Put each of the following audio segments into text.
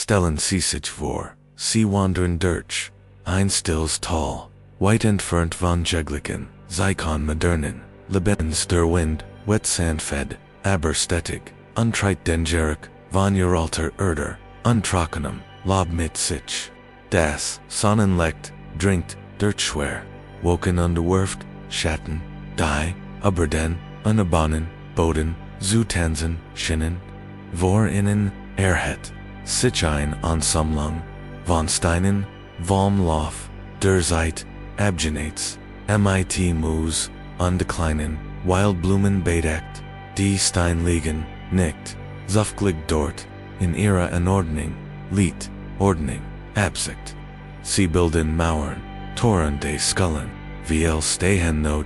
Stellen sich vor, sie wandern durch, ein stilles Tal, weit entfernt von jeglichen, Zeicon modernen, Lebens der Wind, wet sandfed, aber stetig, untreit dengerig, von ihr alter Erder, untrockenem, Lob mit sich. Das Sonnenlicht dringt der Schwer, woken underwerft, Schatten, die, aber den, unerbannen, Boden, zu tanzen, schinnen, vor innen, erhet, sich ein Ansammlung, von Steinen, vom Lauf, der Zeit, abgenates, mit Moos, undeclinen, Wildblumen bedeckt, die Stein liegen, nicht, zufglig dort, in ihrer Anordnung, Lied, Ordnung, Absicht. Sie bilden Mauern, Toren des Skullen, wie stehen noch,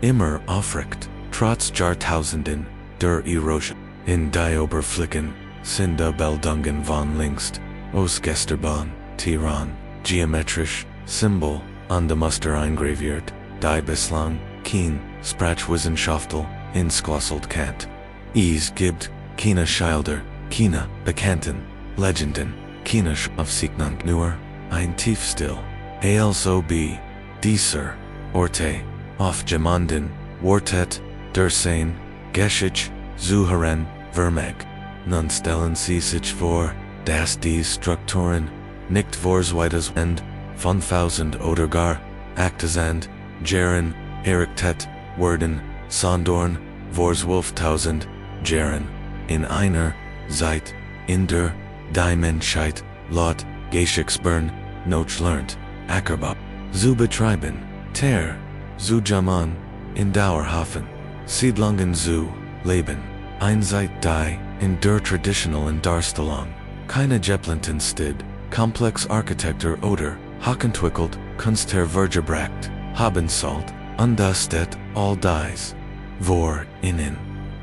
immer aufrecht, trotz Jahrtausenden, der Erosion. In die Oberflächen, sind Bildungen von längst, ausgesterbahn, Tiran, geometrisch, Symbol, an de Muster eingraviert, die bislang, kein, Sprachwissenschaftel, insglosselt Kant. Es gibt, keine Schilder, keine, bekannten, Legenden, keine Aufsignung nur, ein Tiefstil, also b, dieser, Orte, aufgemanden, Wortet, der Sein, Geschichte, Zuhören, Vermeg. Nun stellen sie sich vor, dass die Strukturen, nicht vorzweites End, von 1000 oder gar, 8000, Jahren, errichtet, wurden, sondern, vor 12.000 Jahren, in einer, Zeit, in der, die Menschheit, laut, Geschichtsbern, noch lernt, Ackerbau, zu betreiben, ter, zu jammern, in Dauerhafen, Siedlungen zu, leben, ein Zeit die, in der traditionellen Darstellung, keine Geplanten stid, komplex Architektur oder, hochentwickelt, Kunst hervorgebracht, haben sollt, und das steht, all dies, vor, innen,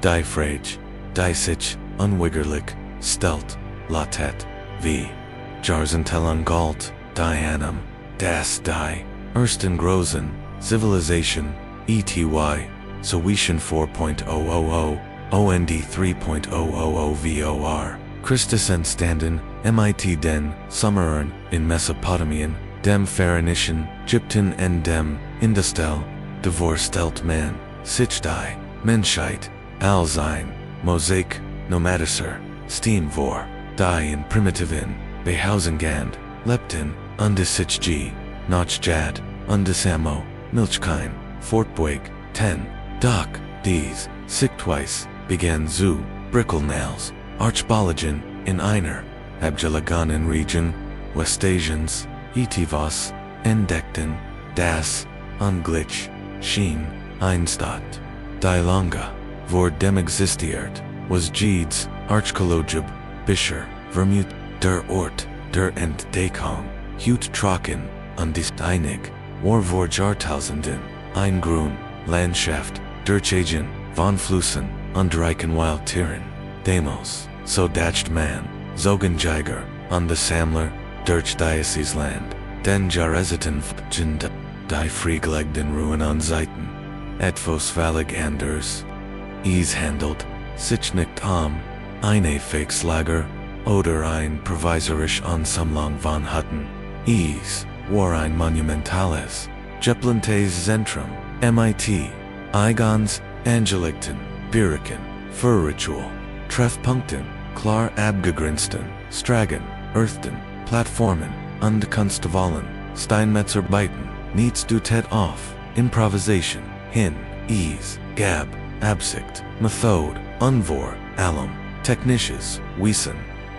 die Frage, die sich, unweigerlich, stellt, latet, wie, Jahrzehntelang galt, die einem, das die, ersten großen, Zivilisation, ety, Zoetian 4.000, OND 3.000 VOR, Christus entstanden, mit den Sumerern, in Mesopotamien, dem Phoenician, Ägypten en dem, Industel, stellt man, sich die, Menschheit, Allsein, Mosaik, Nomadischer, Steam vor, die in Primitiven, Behausengand, Leptin, sich G, Notchjad, Samo, Milchkeim, Fortbeug, 10, Doc, dies, Sichtweis, began zu, Brickelnails, Archbologen, in einer, Abgelagonen Region, Westasians, Etivos, Entdeckten, das, Unglitch, Schien, Einstadt, die lange, vor dem existiert, was Jeeds, Archkologib, Bischer, Vermut, der Ort, der Entdeckung, Hut Trocken, und ist einig, war vor Jahrtausenden, ein Grün, Landschaft, Durchagen, von Flüssen, und reichen Wildtieren, Demos, so dacht man, Zogenjäger, und the Sammler, durch Diocesland, den Jahrzehnten Fugend, die frieglegten Ruinen Seiten, etwas völlig anders. Es handelt sich nicht eine Fixlager, oder ein provisorisch Ansammlung von Hütten. Es war ein monumentales, geplantes Zentrum, mit, Eigons, Angelikten, Biriken, für Ritual, Treffpunkten, klar abgegrenzten, Stragen, Earthten, Plattformen, und Kunstwallen, Steinmetzarbeiten, nichts dutet auf, Improvisation, hin, es, gab, Absicht, Methode, Unvor, allem, technisches, Wissen.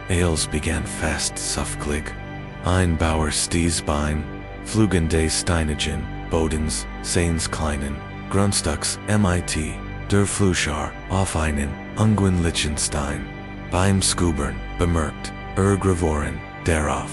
Ales began fast suffklig. Einbauer sties beim, flugende Steinigen, Bodens, Seins kleinen, Grundstücks, mit, der Fluschar, auf einen, Unguin Liechtenstein. Beim Skubern, bemerkt, Gravoren, darauf.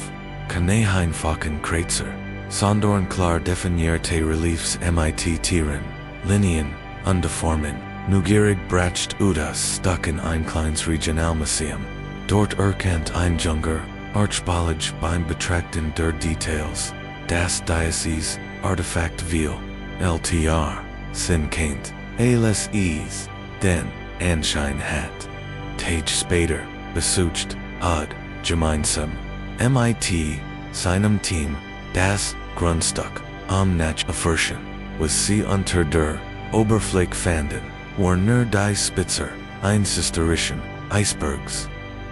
Keine einfachen Kreuzer, sondern klar definierte Reliefs mit Tieren, Linien, Undeformen, neugierig bracht das stuck in ein kleines Regionalmuseum. Dort erkennt ein Junger, Archäologisch beim Betrachten der Details, das Diocese, Artefakt viel, LTR, Sinn kennt, alles den Anschein hat. Tage später, besucht, gemeinsam, mit, seinem Team, das Grundstück, nach Erforschen, was sie unter der Oberfläche fanden, war nur die Spitze eines historischen Eisbergs.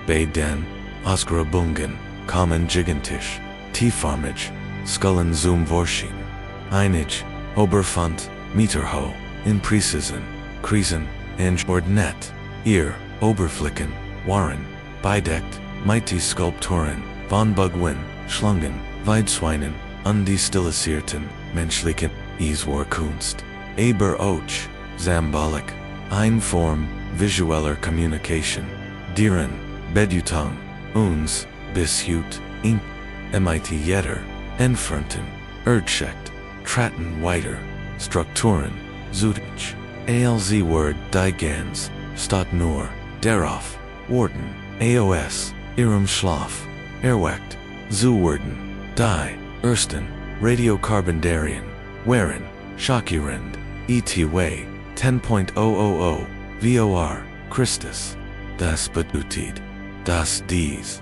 Bei den Ausgrabungen kamen gigantisch, tiefarmig, Skullen zum Vorschein. Einige Oberfund, Meter hoch, in Präzisen, Krisen, und ordnet, ihr Oberflächen waren bedeckt mit Skulpturen von Bugwin, Schlangen, Weidschweinen und die stilisierten menschlichen Kunst. Aber auch Symbolik, eine Form visueller Kommunikation, deren Bedeutung uns bis heute in mit jeder entfernten Erdschicht traten weiter Strukturen zügig. Als Wort die ganz statt nur darauf worden aus ihrem Schlaf erweckt zu werden. Die ersten Radiokarbonerien waren schockierend, etwa 10.000 vor Christus. Das bedeutet, dass dies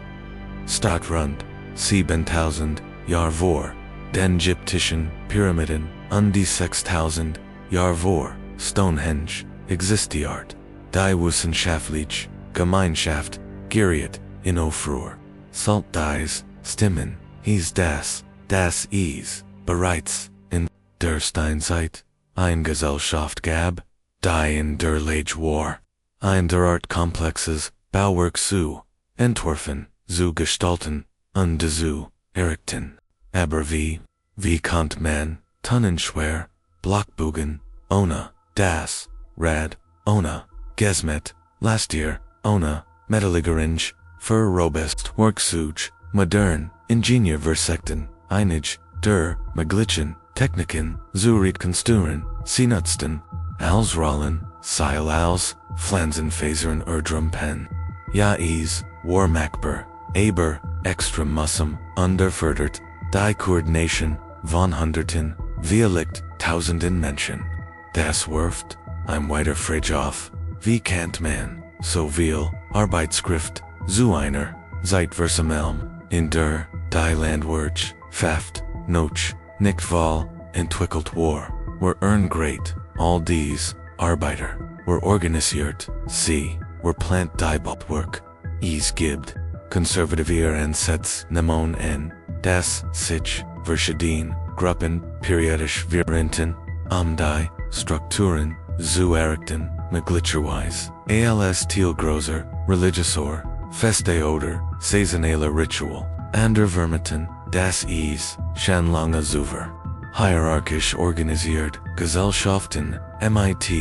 Stadt rund 7.000 Jahre vor den ägyptischen Pyramiden und die 6.000 Jahre vor Stonehenge existiert. Die wissenschaftliche Gemeinschaft geriet in Aufruhr. Salt dies Stimmen hieß das bereits in der Steinzeit eine Gesellschaft gab, die in der Lage war, ein derart komplexes Bauwerk zu entwerfen, zu gestalten und zu errichten. Aber wie konnte man tonnenschwer Blockbogen ohne das Rad, ohne Gesmet, Lastier, ohne Metallgeringe, für robust Werkzeug, modern Ingenieurversekten, einige der möglichen Techniken zu rekonstruieren, sie nutzten als Rollen, Seil als Pflanzenfasern Pen. Ja, es war machbar, aber extra mühsam unterfordert die Koordination von Hunderten, vielleicht Tausenden Menschen. Das wirft ein weiter Frage auf, wie kann man so viel Arbeitskraft zu einer Zeit versammeln, in der die Landwirtschaft noch nicht voll entwickelt war, great, all these Arbeiter were organisiert, sie were plant die Bauwerk, es gibt konservative Ansätze en, das sich verschiedene Gruppen periodisch währenden, die Strukturen zu errichten, möglicherweise als Teilgroßer, religiöser, Feste oder saisonaler Ritual, vermuten, das es schon lange zuver. Hierarchisch organisiert Gesellschaften, mit,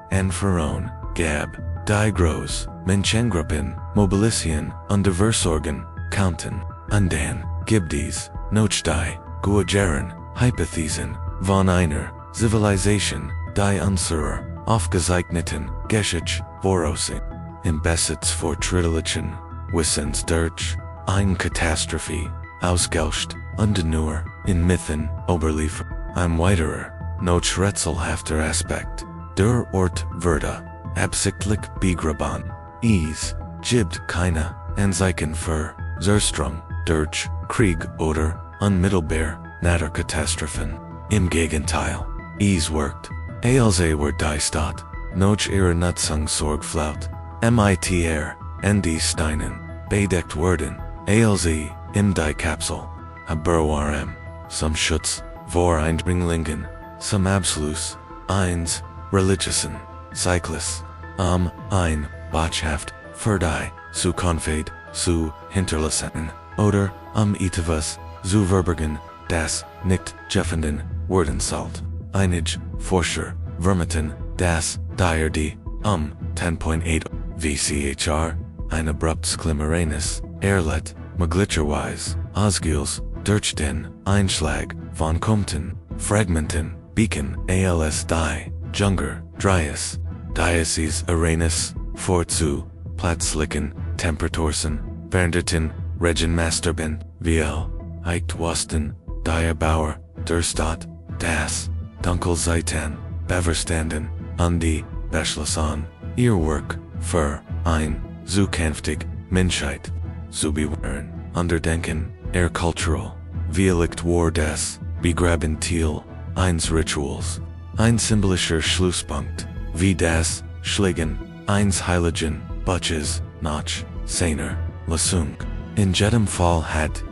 en Verein, gab, die groß, Menschengruppen, mobilisieren und Versorgen, counten, und dann gibt es, noch die, Jahren, Hypothesen, von einer Zivilisation, die unserer, aufgezeichneten, Geschichte, voraussehen. Im Besitz fortschrittlichen Wissens durch eine Katastrophe, ausgelöscht, und nur, in Mythen, überliefert. Ein weiterer, noch rätselhafter Aspekt, der Ort wurde, absichtlich begraben. Es gibt keine Anzeichen für Zerstörung durch Krieg oder unmittelbar Naturkatastrophen. Im Gegenteil, es wirkt, als war die Stadt noch ihre Nutzung sorgfältig, in die Steinen bedeckt worden, als im die Kapsel, aber warm, zum Schutz vor Eindringlingen, zum Abschluss, eines religiösen Cycles, ein Botschaft für die Zukunft zu hinterlassen, oder etwas zu verbergen, das nicht gefunden werden sollte. Einige Forscher vermuten, dass die 10.8 VCHR ein abruptes Glimmeranes erlitt, möglicherweise ausgelöst durch den Einschlag von Kometen, Fragmenten, Beacon als die Junger, Dryas, Diocese Arenas, vorzu, plötzlichen Temperaturen, veränderten Regenmasterben, viel, Eichtwasten, die Bauer, der Stadt, das, Dunkelseiten, beverstanden, und die Beschlossen, ihr Werk, für ein zukünftig Menschheit, zu bewähren, Unterdenken, cultural, Vielicht war des, begraben Thiel, eins Rituals, ein symbolischer Schlusspunkt, wie das, Schlägen, eins Heiligen, Butches, Nach, seiner, Lassung. In jedem Fall hat,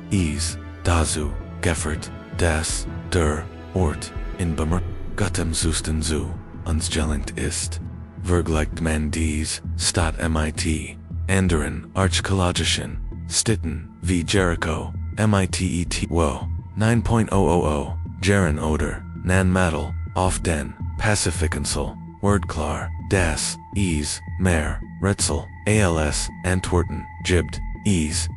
dazu, Geffert, das, der, Ort, in Bemer, Gottem Zusten zu, uns gelingt ist. Vergleicht man Stadt mit, anderen archäologischen, Städten, wie Jericho, mit wo, 9.000, Jahren oder, nan Madel, auf den, Pacifikinsel, Wordklar, das, mehr, Rätsel, als, Antworten, gibt, ist,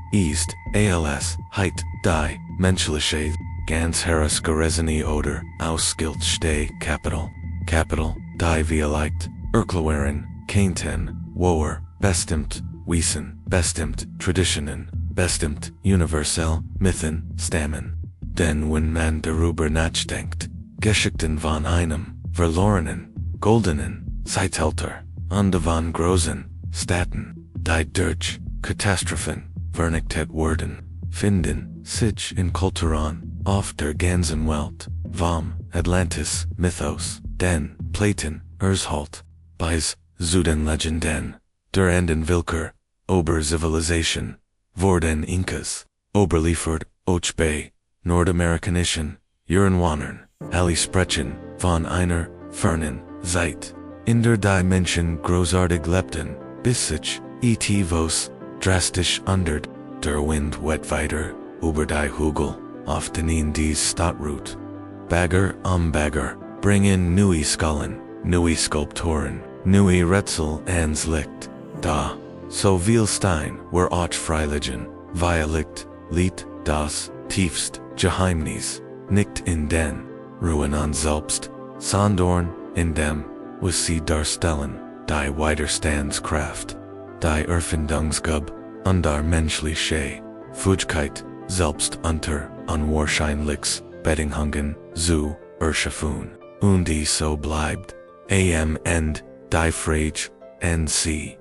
als, heit, die, menschliche, ganz herausgerissene oder, ausgiltste, Kapital, die Vielicht, erklären, kennten, woher, bestimmt, wissen, bestimmt, Traditionen, bestimmt, universell, Mythen, Stammen. Denn wenn man darüber nachdenkt, Geschichten von einem, verlorenen, goldenen, Zeitalter, und von großen, Städten, die durch, Katastrophen, vernichtet wurden, finden, sich in Kulturen, auf der ganzen Welt, vom Atlantis, Mythos, den, Platon, Erzhalt, bis zu den Legenden, der Anden Willkür, Zivilisation, wurden Incas, überliefert, bei, nordamerikanischen, Ureinwohnern, alle sprechen, von einer, fernen, Zeit, in der die Menschen großartig lebten, bis sich, vos, drastisch ändert, der Wind weht weiter, über die Hügel, auf denen dies Stadtruht. Bagger am Bagger, bringen neue Skallen, neue Skulpturen, neue Rätsel ans Licht, da, so viel Stein, were auch Freiligen, Vielicht, Lied, das, tiefst, Geheimnis, nicht in den, Ruinen selbst, sondern, in dem, was sie darstellen, die Widerstandskraft, die Erfindungsgabe, und der menschliche, Fähigkeit, selbst unter, unwahrscheinlichs, Bedingungen, zu, erschaffen, und die so bleibt, am End, die Frage, nc,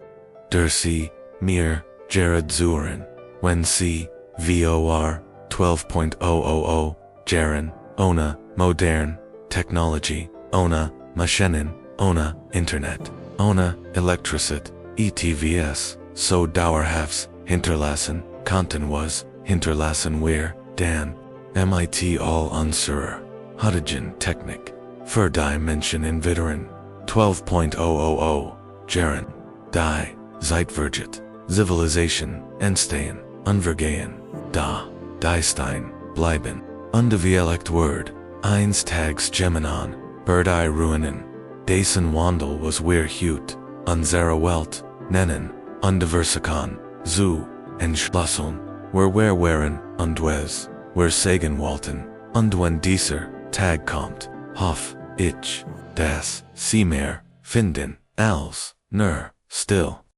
der sie, mir, Jared zuhren, wenn sie, vor, 12.000, Jahren, ohne, modern, Technology, ohne, Maschinen, ohne, Internet, ohne, Elektrizität, ETVS, so dauerhaft, hinterlassen, konnten was, hinterlassen wir, dann, mit all unserer, heutigen Technik, für die Menschen in Witteren, 12.000, Jahren, die, Zeitvergessene Zivilisation, entstehen, unvergehen, da, die Stein, bleiben, und Vielicht Word, eins Tags Geminon, die Ruinen, dessen Wandel was wir hut, unsere Welt, nennen, und Vergessene, zu, entschlossen, wir wären, und wir sagen wollten, und wenn dieser Tag kommt, hoff, ich, das, sie mehr, finden, als, nur, still.